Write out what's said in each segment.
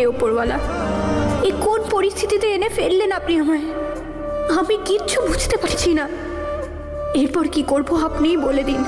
হে ওপরওয়ালা, এই কোন পরিস্থিতিতে এনে ফেললেন আপনি আমায়? আমি কিচ্ছু বুঝতে পারছি না। এরপর কি করব আপনিই বলে দিন।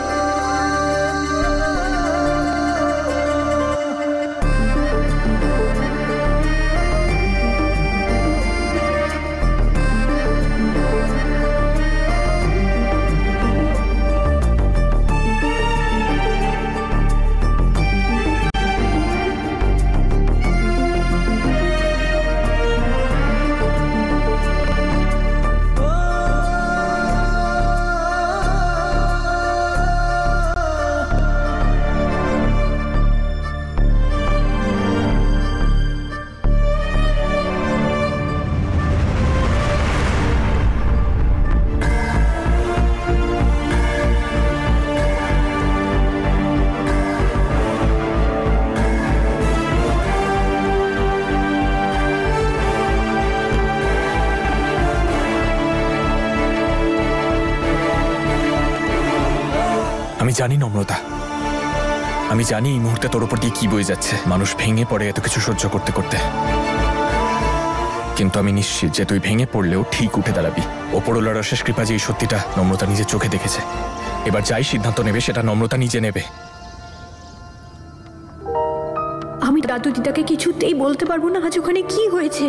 আমি জানি নম্রতা, আমি জানি এই মুহূর্তে তোর উপর দিয়ে কি বয়ে যাচ্ছে। মানুষ ভেঙে পড়ে এত কিছু সহ্য করতে করতে, কিন্তু আমি নিশ্চিত যে তুই ভেঙে পড়লেও ঠিক উঠে দাঁড়াবি। ওপরওয়ালার অশেষ কৃপা যে এই সত্যিটা নম্রতা নিজের চোখে দেখেছে। এবার যাই সিদ্ধান্ত নেবে সেটা নম্রতা নিজে নেবে। আমি দাদু দিদাকে কিছুতেই বলতে পারবো না আজ ওখানে কি হয়েছে।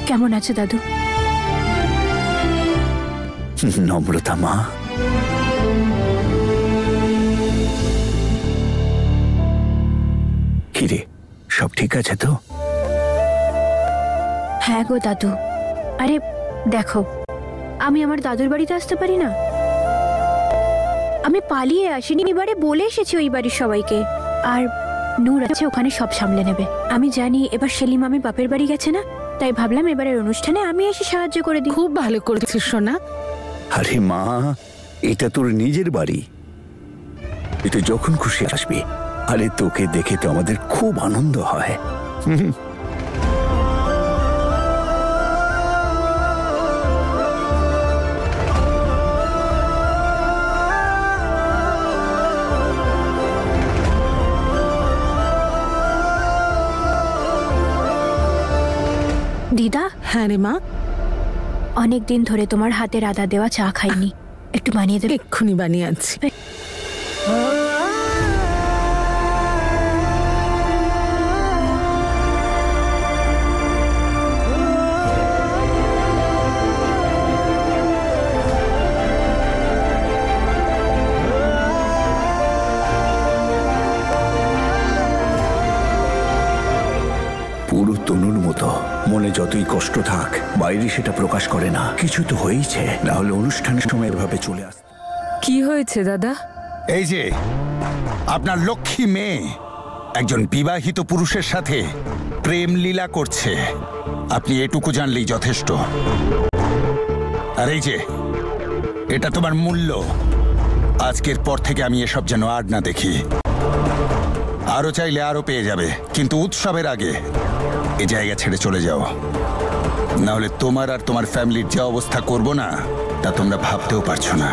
কেমন আছে দাদু? নম্রতা মা, কিরে সব ঠিক আছে তো? হ্যাঁ গো দাদু। আরে দেখো, আমি আমার দাদুর বাড়িতে আসতে পারি না? আমি পালিয়ে আসিনি, এবারে বলে এসেছি ওই বাড়ির সবাইকে। আর নূর আছে, ওখানে সব সামলে নেবে। আমি জানি এবার সেলিম আমি বাপের বাড়ি গেছে না, তাই ভাবলাম এবারের অনুষ্ঠানে আমি এসে সাহায্য করে দিই। খুব ভালো করেছিস সোনা। আরে মা, এটা তোর নিজের বাড়ি, তুই যখন খুশি আসবি। আরে তোকে দেখে তো আমাদের খুব আনন্দ হয়। দিদা। হ্যাঁ রে মা, অনেক দিন ধরে তোমার হাতের আদা দেওয়া চা খাইনি, একটু বানিয়ে দেবে? এক্ষুনি বানিয়ে আনছি। পুরো তনুর মতো মনে যতই কষ্ট থাক, বাইরে সেটা প্রকাশ করে না। কিছু তো হয়েছে, না হলে অনুষ্ঠানের সময় এভাবে চলে আসত। কি হয়েছে দাদা? এই যে আপনার লক্ষ্মী মেয়ে একজন বিবাহিত পুরুষের সাথে প্রেম লীলা করছে, আপনি এটুকু জানলেই যথেষ্ট। আর এই যে এটা তোমার মূল্য, আজকের পর থেকে আমি এসব যেন আর না দেখি। আরো চাইলে আরো পেয়ে যাবে, কিন্তু উৎসবের আগে এই জায়গা ছেড়ে চলে যাও, না হলে তোমার আর তোমার ফ্যামিলির যে অবস্থা করব না তা তোমরা ভাবতেও পারছো না।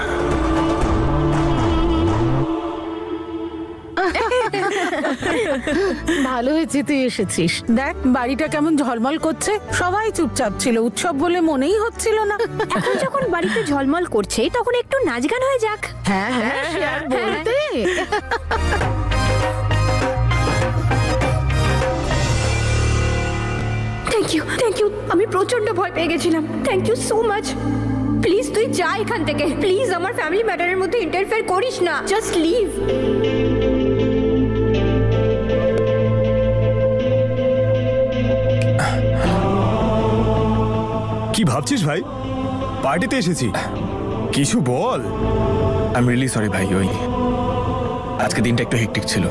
ভালো হয়েছে তুই এসেছিস। দেখ বাড়িটা কেমন ঝলমল করছে। সবাই চুপচাপ ছিল, উৎসব বলে মনেই হচ্ছিল না। এখন যখন বাড়িতে ঝলমল করছে তখন একটু নাচ গান হয়ে যাক। হ্যাঁ হ্যাঁ, সে আর বলতে। Thank you. আমি প্রচন্ড ভয় পেয়ে গেছিলাম। Thank you so much. Please তুই যা এখান থেকে। প্লিজ আমার ফ্যামিলি ম্যাটারের মধ্যে ইন্টারফেয়ার করিস না। Just leave. ভাবছিস ভাই? পার্টিতে এসেছি, কিছু বল। আই এম রিয়েলি সরি ভাই, ওই আজকে দিনটা একটু হেক্টিক ছিল।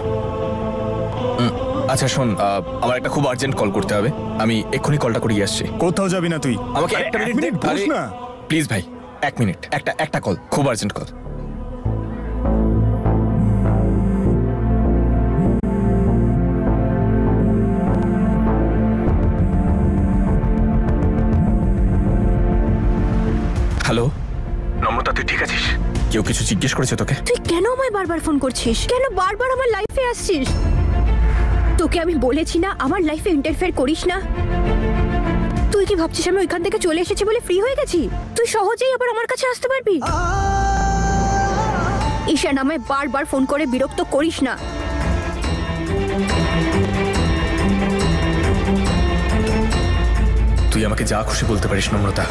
আচ্ছা শোন, আমার একটা খুব আর্জেন্ট কল করতে হবে, আমি এক্ষুনি কলটা করিয়ে আসছি। কোথাও যাবি না তুই? আমাকে আরে, একটা এক মিনিট মিনিট বস না। প্লিজ ভাই, 1 মিনিট, একটা কল, খুব আর্জেন্ট কল। হ্যালো নম্রতা, তুই ঠিক আছিস? কেউ কিছু জিজ্ঞেস করেছে তোকে? তুই কেন আমায় বারবার ফোন করছিস? কেন বারবার আমার লাইফে আসছিস? তোকে আমি বলেছি না আমার লাইফে ইন্টারফেয়ার করিস না। তুই কি ভাবছিস আমি ওইখান থেকে চলে এসেছি বলে ফ্রি হয়ে গেছি? তুই সহজেই আবার আমার কাছে আসতে পারবি? ঈশান, আমায় বারবার ফোন করে বিরক্ত করিস না। তুই আমাকে যা খুশি বলতে পারিস নম্রতা,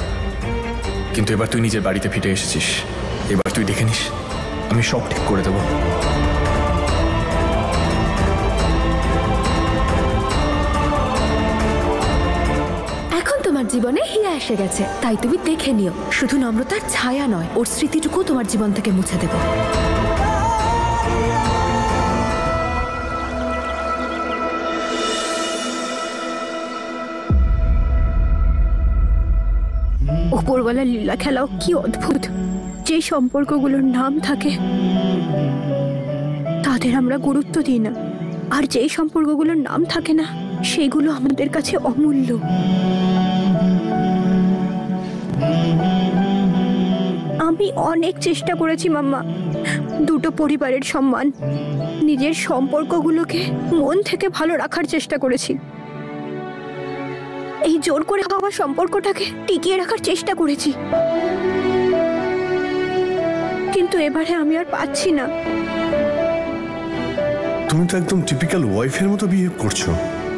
কিন্তু এবার তুই নিজের বাড়িতে ফিরে এসেছিস। এবার তুই দেখে নিস, আমি সব ঠিক করে দেবো। এখন তোমার জীবনে হিয়া এসে গেছে, তাই তুমি দেখে নিও। শুধু নম্রতার ছায়া নয়, ওর স্মৃতিটুকু তোমার জীবন থেকে মুছে দেব। উপরওয়ালার লীলা খেলাও কি অদ্ভুত। যে সম্পর্কগুলোর নাম থাকে তাদের আমরা গুরুত্ব দিই না, আর যেই সম্পর্কগুলোর নাম থাকে না সেগুলো আমাদের কাছে অমূল্য। আমি অনেক চেষ্টা করেছি মাম্মা, দুটো পরিবারের সম্মান, নিজের সম্পর্কগুলোকে মন থেকে ভালো রাখার চেষ্টা করেছি। এই জোর করে হওয়া সম্পর্কটাকে টিকিয়ে রাখার চেষ্টা করেছি, কিন্তু এবারে আমি আর পাচ্ছি না। তুমি তো একদম টিপিক্যাল ওয়াইফের মতো বিহেভ করছো।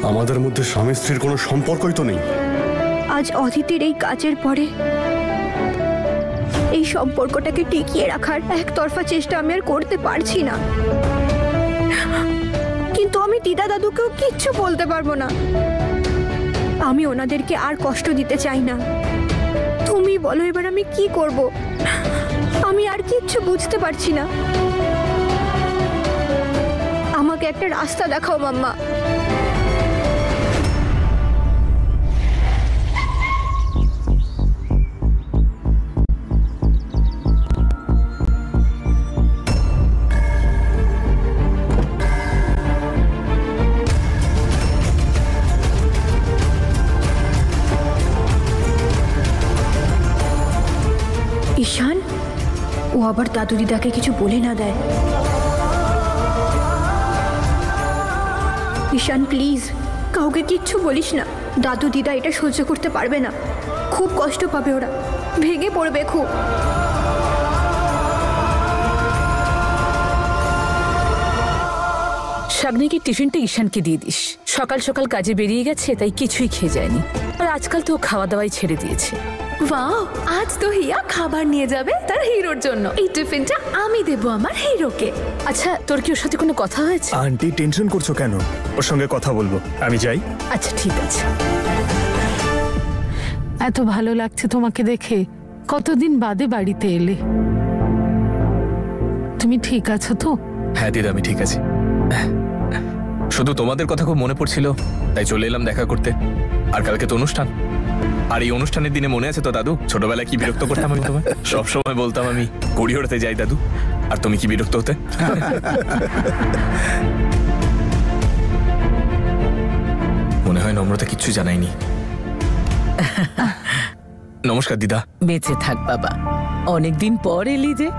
আমাদের মধ্যে স্বামী স্ত্রীর কোনো সম্পর্কই তো নেই। আজ অদিতির এই কাজের পরে এই সম্পর্কটাকে টিকিয়ে রাখার একতরফা চেষ্টা আমি আর করতে পারছি না। কিন্তু আমি দিদা দাদুকেও কিচ্ছু বলতে পারবো না। আমি ওনাদেরকে আর কষ্ট দিতে চাই না। তুমি বলো এবার আমি কি করব? আমি আর কিচ্ছু বুঝতে পারছি না। আমাকে একটা রাস্তা দেখাও মাম্মা। ঈশান, ও আবার দাদু দিদাকে কিছু বলে না দেয়। ঈশান প্লিজ, কাউকে কিচ্ছু বলিস না। দাদু দিদা এটা সহ্য করতে পারবে না, খুব কষ্ট পাবে, ওরা ভেঙে পড়বে খুব। শাগনিকে টিফিনটা ঈশানকে দিয়ে দিস। সকাল সকাল কাজে বেরিয়ে গেছে, তাই কিছুই খেয়ে যায়নি। আর আজকাল তো ও খাওয়া দাওয়াই ছেড়ে দিয়েছে। ওয়াও, আজ তো হিয়া খাবার নিয়ে যাবে তার হিরোর জন্য। এই টিফিনটা আমি দেব আমার হিরোকে। আচ্ছা, তোর কি ওর সাথে কোনো কথা হয়েছে? আন্টি টেনশন করছো কেন? ওর সঙ্গে কথা বলবো, আমি যাই। আচ্ছা ঠিক আছে। এত ভালো লাগছে তোমাকে দেখে। কতদিন বাদে বাড়িতে এলে। তুমি ঠিক আছো তো? হ্যাঁ দিদা, আমি ঠিক আছি। শুধু তোমাদের কথা খুব মনে পড়ছিল, তাই চলে এলাম দেখা করতে। আর কালকে তো অনুষ্ঠান, আর এই অনুষ্ঠানের দিনে মনে আছে তো দাদু, ছোটবেলায় কি বিরক্ত করতাম আমি তোমায়? সবসময় বলতাম আমি ঘুড়ি ওড়াতে যাই দাদু, আর তুমি কি বিরক্ত হতে? মনে হয় নম্রতা কিচ্ছু জানায়নি। নমস্কার দিদা। বেঁচে থাক বাবা, অনেকদিন পর এলি যে।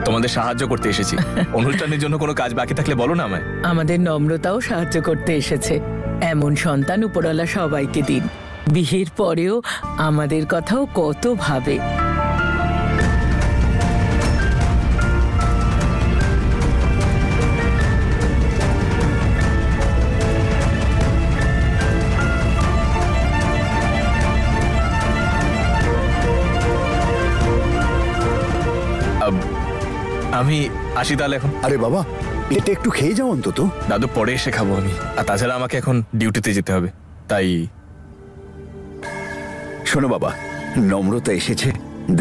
তোমাদের সাহায্য করতে এসেছি। অনুষ্ঠানের জন্য কোনো কাজ বাকি থাকলে বলো না আমায়। আমাদের নম্রতাও সাহায্য করতে এসেছে। এমন সন্তান উপরওয়ালা সবাইকে দিন। বিয়ের পরেও আমাদের কথাও কত ভাবে। আমি আসি তাহলে এখন। আরে বাবা, এটা একটু খেয়ে যাও অন্তত। দাদু পরে এসে খাবো আমি, আর তাছাড়া আমাকে এখন ডিউটিতে যেতে হবে, তাই শোনো বাবা, নম্রতা এসেছে,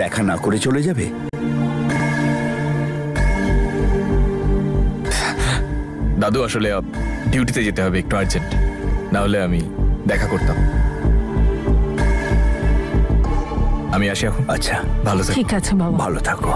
দেখা না করে চলে যাবে? দাদু আসলে ডিউটিতে যেতে হবে, একটু আর্জেন্ট, না হলে আমি দেখা করতাম। আমি আসি এখন। আচ্ছা, ভালো থাকো। ঠিক আছে বাবা। ভালো থাকো।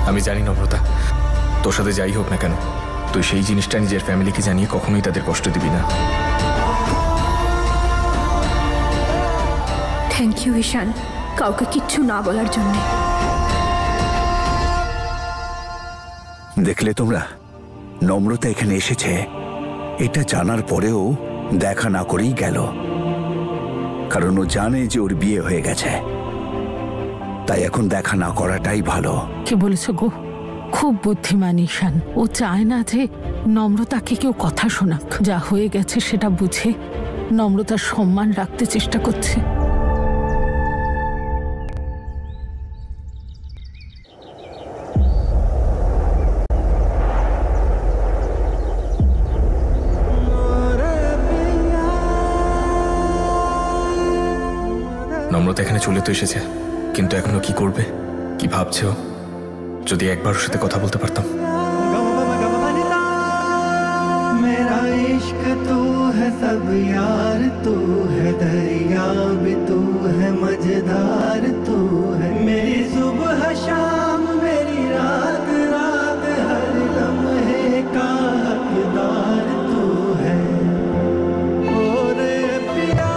আমি জানি নম্রতা, তোর সাথে যাই হোক না কেন, তুই সেই জিনিসটা নিজের ফ্যামিলিকে জানিয়ে কখনোই তাদের কষ্ট দিবি না। থ্যাংক ইউ ঈশান, কাউকে কিচ্ছু না বলার জন্যে। দেখলে তোমরা, নম্রতা এখানে এসেছে, এটা জানার পরেও দেখা না করেই গেল, কারণ ও জানে যে ওর বিয়ে হয়ে গেছে, তাই এখন দেখা না করাটাই ভালো। কি বলেছো গো, খুব বুদ্ধিমান ঈশান। ও চায় না যে নম্রতাকে কেউ কথা শোনাক, যা হয়ে গেছে সেটা বুঝে নম্রতার সম্মান রাখতে চেষ্টা করছে। নম্রতা এখানে চলে তো এসেছে, কিন্তু এখনো কি করবে, কি ভাবছে ও? যদি একবার ওর সাথে কথা বলতে পারতাম। मेरा इश्क तू है सब यार, तू है दरिया भी, तू है मजेदार, तू है मेरी सुबह शाम, मेरी रात रात, हर लम्हे का हकदार तू है। ओ रे पिया,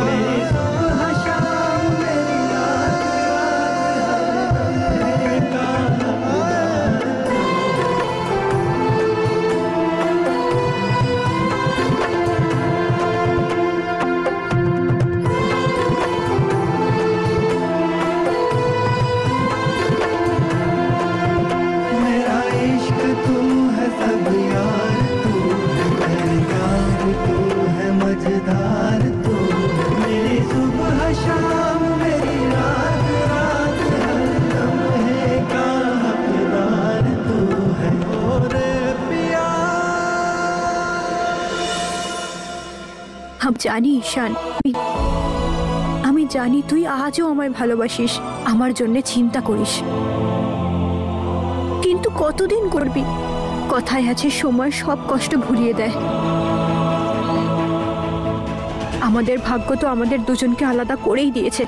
मेरी सुबह शाम, मेरी रात रात, हर लम्हे का हकदार तू मेरा इश्क तू है सब यार, तू है दरिया भी, तू है मजेदार, तू है मेरी सुबह शाम, मेरी रात रात, हर लम्हे का हकदार तू है। ओ रे पिया, আমি জানি ঈশান, আমি জানি তুই আজও আমায় ভালোবাসিস, আমার জন্য চিন্তা করিস, কিন্তু কতদিন করবি? কথায় আছে সময় সব কষ্ট ভুলিয়ে দেয়। আমাদের ভাগ্য তো আমাদের দুজনকে আলাদা করেই দিয়েছে,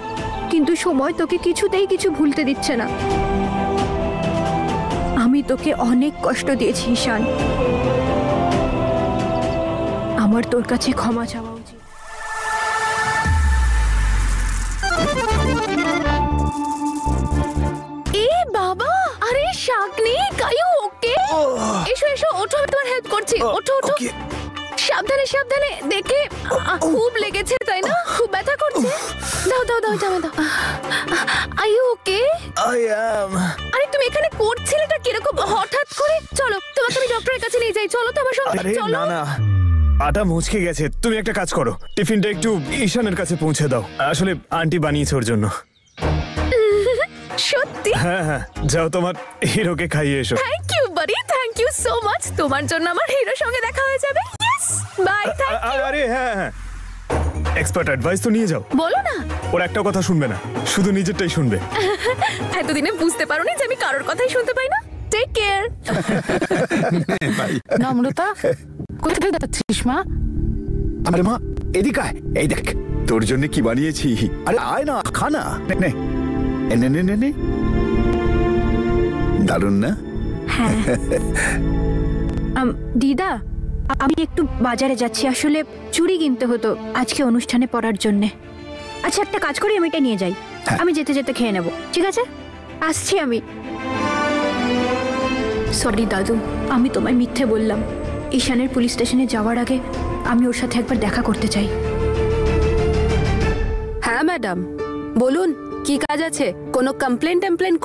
কিন্তু সময় তোকে কিছুতেই কিছু ভুলতে দিচ্ছে না। আমি তোকে অনেক কষ্ট দিয়েছি ঈশান, আমার তোর কাছে ক্ষমা চাওয়া উচিত। এ বাবা, আরে শাকনি, কায়ু ওকে? এসো এসো, ওঠো, আমি তোমার হেল্প করছি। ওঠো ওঠো, সাবধানে সাবধানে, দেখে খুব লেগেছে তাই না? খুব ব্যথা করছে? দাও দাও দাও, জামা দাও। Are you okay? I am. আরে তুমি এখানে করছিলেটা কিরকম হঠাৎ করে? চলো তোমাকে আমি ডক্টরের কাছে নিয়ে যাই, চলো তো আমার সঙ্গে। আরে চলো না না, আটা মুচকে গেছে। তুমি একটা কাজ করো, টিফিনটা একটু ঈশানের কাছে পৌঁছে দাও। আসলে আন্টি বানিয়েছে ওর জন্য। সত্যি? হ্যাঁ হ্যাঁ, যাও তোমার হিরোকে খাইয়ে এসো। থ্যাংক ইউ বাড়ি, থ্যাংক ইউ সো মাচ। তোমার জন্য আমার হিরোর সঙ্গে দেখা হয়ে যাবে। Yes, bye, thank you. আরে হ্যাঁ হ্যাঁ, এক্সপার্ট অ্যাডভাইস তো নিয়ে যাও। বলো না। ওর একটা কথা শুনবে না, শুধু নিজেরটাই শুনবে। এতদিনে বুঝতে পারোনি যে আমি কারোর কথাই শুনতে পাই না। Take care. নম্রতা, কোথায় যাচ্ছিস মা? আরে মা, এদিকে আয়, এই দেখ তোর জন্য কি বানিয়েছি। আরে আয় না, খানা, নে নে নে নে নে। দারুণ না? হ্যাঁ দিদা, আমি একটু বাজারে যাচ্ছি, আসলে চুড়ি কিনতে হতো আজকে অনুষ্ঠানে পরার জন্য। আচ্ছা একটা কাজ করি, আমি এটা নিয়ে যাই, আমি যেতে যেতে খেয়ে নেব, ঠিক আছে? আসছি আমি। সরি দাদু, আমি তোমায় মিথ্যে বললাম, ঈশানের পুলিশ স্টেশনে যাওয়ার আগে আমি ওর সাথে একবার দেখা করতে চাই। হ্যাঁ ম্যাডাম, বলুন কি কাজ আছে? কোনো কমপ্লেন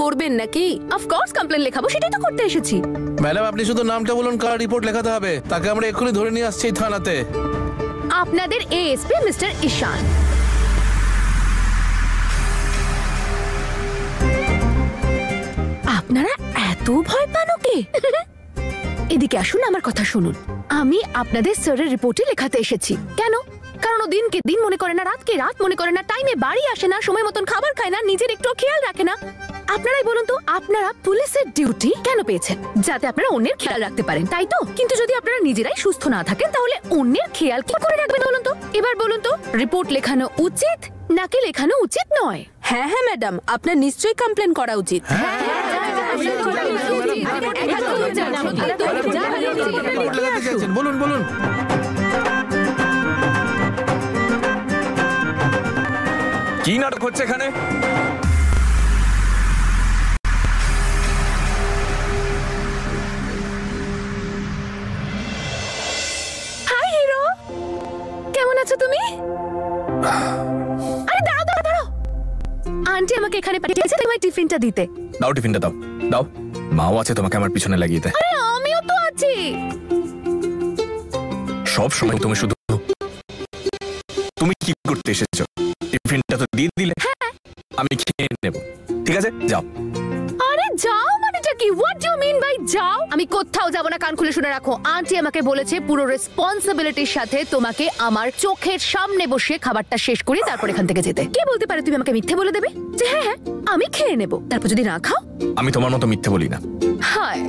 করবেন নাকি? অফকোর্স কমপ্লেন লেখাবো, সেটাই তো করতে এসেছি। ম্যাডাম আপনি শুধু নামটা বলুন, কার রিপোর্ট লেখাতে হবে, তাকে আমরা এক্ষুনি ধরে নিয়ে আসছি এই থানাতে। আপনাদের এএসপি মিস্টার ঈশান। আপনারা এত ভয় পান ওকে? এদিকে আসুন, আমার কথা শুনুন। আমি আপনাদের স্যারের রিপোর্টে লেখাতে এসেছি। কেন? কারণ ও দিনকে দিন মনে করে না, রাতকে রাত মনে করে না, টাইমে বাড়ি আসে না, সময় মতন খাবার খায় না, নিজের একটু খেয়াল রাখে না। আপনারাই বলুন তো, আপনারা পুলিশের ডিউটি কেন পেয়েছেন? যাতে আপনারা অন্যের খেয়াল রাখতে পারেন, তাই তো? কিন্তু যদি আপনারা নিজেরাই সুস্থ না থাকেন তাহলে অন্যের খেয়াল কি করে রাখবেন বলুন তো? এবার বলুন তো, রিপোর্ট লেখানো উচিত নাকি লেখানো উচিত নয়? হ্যাঁ হ্যাঁ ম্যাডাম, আপনার নিশ্চয়ই কমপ্লেন করা উচিত। বলুন বলুন। কি নাটক হচ্ছে এখানে? হাই হিরো, কেমন আছো তুমি? আরে দাঁড়াও দাঁড়াও দাঁড়াও, আন্টি আমাকে এখানে পাঠিয়েছে তোমার টিফিনটা দিতে। দাও টিফিনটা, দাও দাও। মাও আছে তোমাকে আমার পিছনে লাগিয়ে দেয়। আরে আমিও তো আছি। সব সময় তুমি শুধু তুমি কি করতে এসেছো? টিফিনটা তো দিয়ে দিলে, আমি খেয়ে নেব। ঠিক আছে যাও। আরে যাও মানেটা কি? What do you mean by যাও? আমি কোথাও যাব না, কান খুলে শুনে রাখো। আন্টি আমাকে বলেছে পুরো রেসপন্সিবিলিটির সাথে তোমাকে আমার চোখের সামনে বসে খাবারটা শেষ করে তারপর এখান থেকে যেতে। কে বলতে পারে তুমি আমাকে মিথ্যে বলে দেবে যে হ্যাঁ হ্যাঁ আমি খেয়ে নেব, তারপর যদি না খাও? আমি তোমার মতো মিথ্যে বলি না। হায়,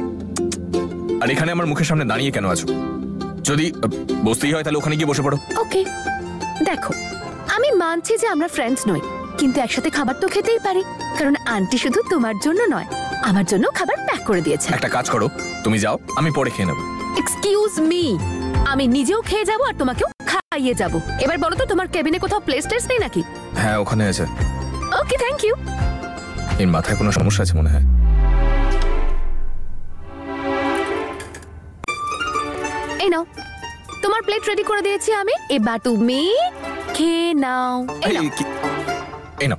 আর এখানে আমার মুখের সামনে দাঁড়িয়ে কেন আছো? যদি বসতেই হয় তাহলে ওখানে গিয়ে বসে পড়ো। ওকে দেখো, আমি মানছি যে আমরা ফ্রেন্ডস নই, কিন্তু একসাথে খাবার তো খেতেই পারি, কারণ আন্টি শুধু তোমার জন্য নয় আমার জন্য খাবার প্যাক করে দিয়েছে। একটা কাজ করো, তুমি যাও, আমি পরে খেয়ে নেব। এক্সকিউজ মি, আমি নিজেও খেয়ে যাব আর তোমাকেও খাইয়ে যাব। এবার বলো তো, তোমার কেবিনে কোথাও প্লেস্টেস নেই নাকি? হ্যাঁ ওখানে আছে। Okay thank you. এর মাথায় কোনো সমস্যা আছে মনে হয়। এই নাও, তোমার প্লেট রেডি করে দিয়েছি আমি, এবার তুমি খেয়ে নাও। এই নাও,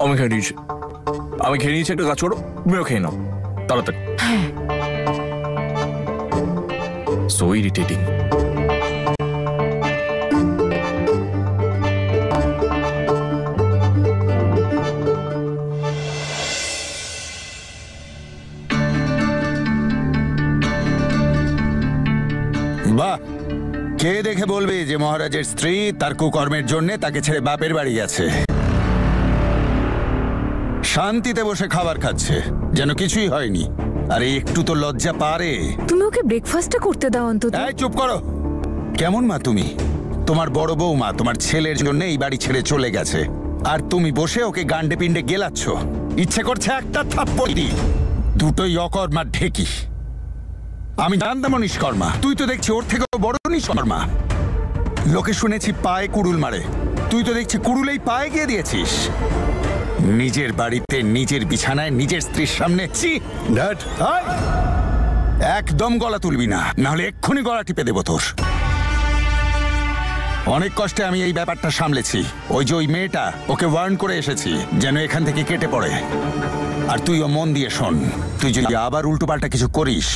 আমি খেয়ে নিয়েছি। আমি খেয়ে নিয়েছি, একটা কাজ করো, তুমিও খেয়ে নাও তাড়াতাড়ি। So irritating. বাহ, কে দেখে বলবে যে মহারাজের স্ত্রী তার কুকর্মের জন্য তাকে ছেড়ে বাপের বাড়ি গেছে? শান্তিতে বসে খাবার খাচ্ছে যেন কিছুই হয়নি। আরে একটু তো লজ্জা পারে। তুমি ওকে ব্রেকফাস্টটা করতে দাও অন্তত। এই চুপ করো। কেমন মা তুমি? তোমার বড় বৌমা তোমার ছেলের জন্য এই বাড়ি ছেড়ে চলে গেছে, আর তুমি বসে ওকে গান্ডে পিন্ডে গেলাচ্ছ। ইচ্ছে করছে একটা থাপ্পড় দিই। দুটোই অকর্মার ঢেকি। আমি জানতাম নিষ্কর্মা, তুই তো দেখছি ওর থেকেও বড় নিষ্কর্মা। লোকে শুনেছি পায়ে কুড়ুল মারে, তুই তো দেখছি কুড়ুলেই পায়ে গিয়ে দিয়েছিস। নিজের বাড়িতে নিজের বিছানায় নিজের স্ত্রীর সামনে ড্যাড একদম গলা তুলবি না, নাহলে এক্ষুনি গলা টিপে দেবো তোর। অনেক কষ্টে আমি এই ব্যাপারটা সামলেছি। ওই যে ওই মেয়েটা, ওকে ওয়ার্ন করে এসেছি যেন এখান থেকে কেটে পড়ে। আর তুইও মন দিয়ে শোন, তুই যদি আবার উল্টোপাল্টা কিছু করিস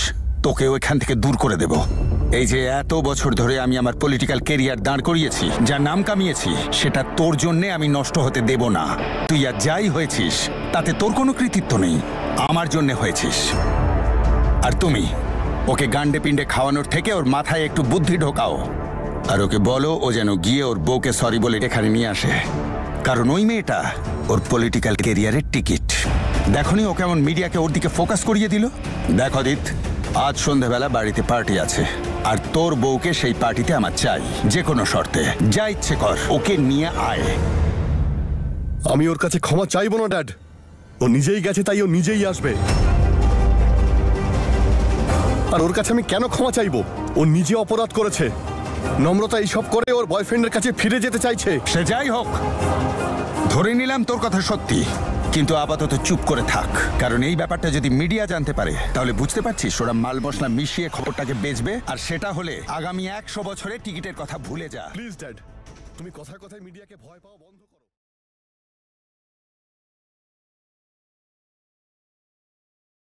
তোকেও এখান থেকে দূর করে দেব। এই যে এত বছর ধরে আমি আমার পলিটিক্যাল কেরিয়ার দাঁড় করিয়েছি, যা নাম কামিয়েছি, সেটা তোর জন্যে আমি নষ্ট হতে দেব না। তুই আর যাই হয়েছিস তাতে তোর কোনো কৃতিত্ব নেই, আমার জন্যে হয়েছিস। আর তুমি ওকে গান্ডে পিন্ডে খাওয়ানোর থেকে ওর মাথায় একটু বুদ্ধি ঢোকাও, আর ওকে বলো ও যেন গিয়ে ওর বউকে সরি বলে এখানে নিয়ে আসে। কারণ ওই মেয়েটা ওর পলিটিক্যাল কেরিয়ারের টিকিট। দেখনি ও কেমন মিডিয়াকে ওর দিকে ফোকাস করিয়ে দিল? দেখ অদিত, আজ সন্ধ্যাবেলা বাড়িতে পার্টি আছে, আর তোর বউকে সেই পার্টিতে আমার চাই, যে কোনো শর্তে। যা ইচ্ছে কর, ওকে নিয়ে আয়। আমি ওর কাছে ক্ষমা চাইবো না ড্যাড। ও নিজেই গেছে, তাই ও নিজেই আসবে। আর ওর কাছে আমি কেন ক্ষমা চাইবো? ও নিজে অপরাধ করেছে। নম্রতা এইসব করে ওর বয়ফ্রেন্ডের কাছে ফিরে যেতে চাইছে। সে যাই হোক, ধরে নিলাম তোর কথা সত্যি, কিন্তু আপাতত চুপ করে থাক, কারণ এই ব্যাপারটা যদি মিডিয়া জানতে পারে তাহলে বুঝতে পারছিস ওরা মাল মশলা মিশিয়ে খবরটাকে বেচবে, আর সেটা হলে আগামী 100 বছরে টিকিটের কথা ভুলে যা। প্লিজ ড্যাড, তুমি কথায় কথায় মিডিয়াকে ভয় পাওয়া বন্ধ করো।